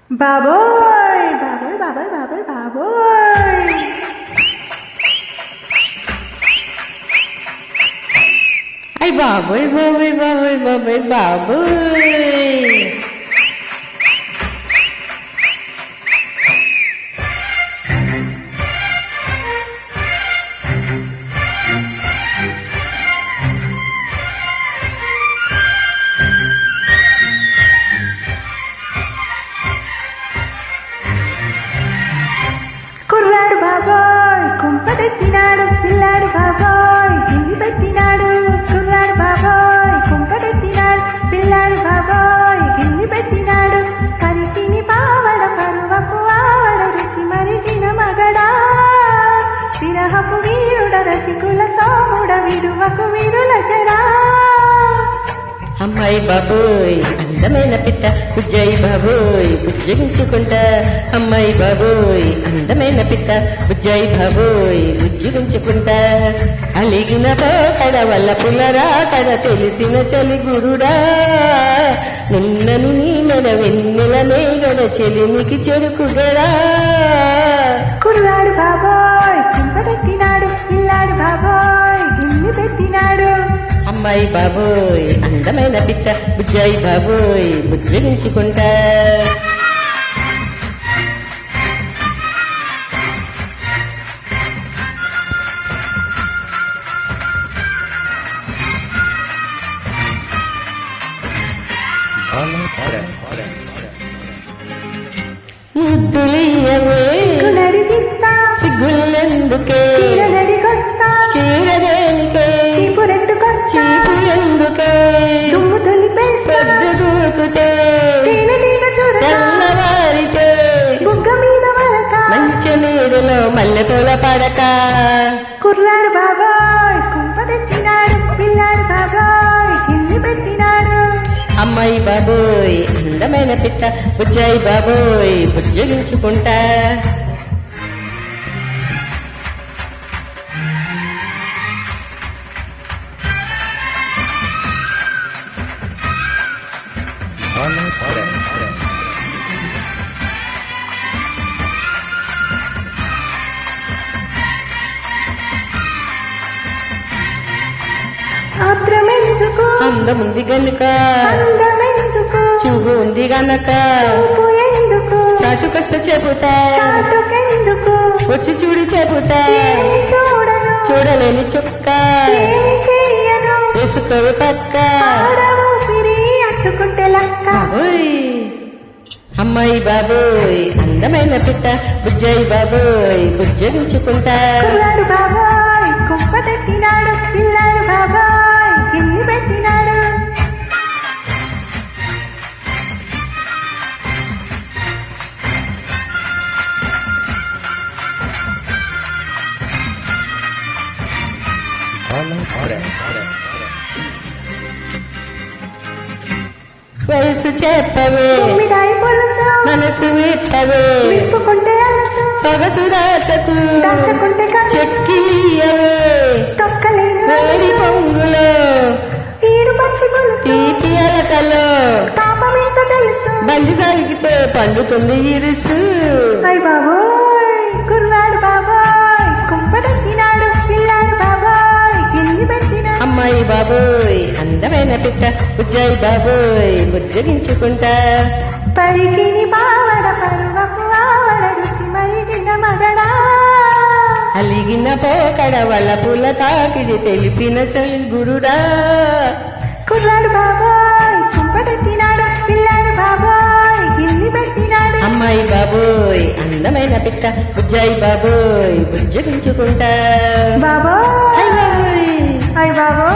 బాబోయ్ బాబోయ్ బాబోయ్ బాబోయ్ బాబోయ్ అయ్ బాబోయ్ బాబోయ్ బాబోయ్ బాబోయ్ బాబోయ్ కుర్రాడు బాబోయ్ కుంపటెత్తినాడు పిల్లాడు బాబోయ్ గిల్లి పెట్టినాడు కుర్రాడు బాబోయ్ కుంపటెత్తినాడు పిల్లాడు బాబోయ్ గిల్లి పెట్టినాడు కరికిని పావడ పరువపు ఆవడ రుచి మరిగిన మగడా విరహపు వీరుడ రసికుల సోముడ విడువకు విరుల జరా అమ్మాయి బాబోయ్ అందమైన పిట్ట బుజ్జాయి బాబోయ్ బుజ్జగించుకుంటా అమ్మాయి బాబోయ్ అందమైన పిట్ట బుజ్జాయి బాబోయ్ బుజ్జగించుకుంటా అలిగిన పోకడ వల్ల పులరా కడ తెలిసిన చలి గురుడా నిన్నను నీ మెడ వెన్నెల మేగడ చెలిమికి చెరుకుగడా కుర్రాడు బాబోయ్ కుంపటెత్తినాడు పిల్లాడు బాబోయ్ గిల్లి పెట్టినాడు అమ్మాయి బాబోయ్ అందమైన పిట్ట బుజ్జాయి బాబోయ్ బుజ్జగించుకుంటా ముద్దులియవే నడిగిస్తా సిగ్గులెందుకే చీర నడిగొస్తా చీరదేనికే చీపురెట్టుకొస్తా చీపులెందుకే దుమ్ము తొలిపేస్తా పొద్దు దూకుతే తేనె తీగ చురక తెల్లవారితే బుగ్గ మీద వరక మంచి నీరులో మల్లెపూల పడక కుర్రాడు బాబాయ్ కుంపటెత్తినాడు పిల్లాడు బాబాయ్ గిల్లి పెట్టినాడు అమ్మాయి బాబోయ్ అందమైన పిట్ట బుజ్జాయి బాబోయ్ బుజ్జగించుకుంటా ఆత్రమెందుకు అందముంది గనుక అందమెందుకు చూపు ఉంది గనక చూపు ఎందుకు చాటుకొస్త చెబుతా చాటుకెందుకు వచ్చి చూడి చెబుతా ఏమి చూడను చూడలేని చుక్క ఏమి చెయ్యను వేసుకోవి పక్క ఆడవు సిరి అట్టుకుంటే లక్క ఓయ్ అమ్మాయి బాబోయ్ అందమైన పిట్ట బుజ్జాయి బాబోయ్ బుజ్జగించుకుంటా కుర్రాడు బాబాయ్ కుంపటెత్తినాడు పిల్లాడు బాబాయ్ గిల్లి పెట్టినాడు వయసు చెప్పవే మిఠాయి పులుసు మనసు విప్పవే విప్పుకుంటే అలసు సొగసు దాచకు దాచుకుంటే కలసు చెక్కియవే తొక్కలేను వేడి పొంగులో ఈడు పచ్చి పులుసు తీపి అలకలో పాపమేంత తెలుసు బండి సాగితే పండుతుంది ఇరుసు అయ్ బాబోయ్ కుర్రాడు బాబాయ్ కుంపటెత్తినాడు పిల్లాడు బాబాయ్ గిల్లి పెట్టినాడు అమ్మాయి బాబోయ్ అందమైన పిట్ట బుజ్జాయి బాబోయ్ బుజ్జగించుకుంటా పరికిని పావడ పరువపు ఆవడ రుచి మరిగిన మగడా అలిగిన పోకడ వల్ల పూల తాకిడి తెలిపిన చలి గురుడా కుర్రాడు బాబాయ్ కుంపటెత్తినాడు పిల్లాడు బాబాయ్ గిల్లి పెట్టినాడు అమ్మాయి బాబోయ్ అందమైన పిట్ట బుజ్జాయి బాబోయ్ బుజ్జగించుకుంటా బాబోయ్ అయ్ బాబోయ్ అయ్ బాబోయ్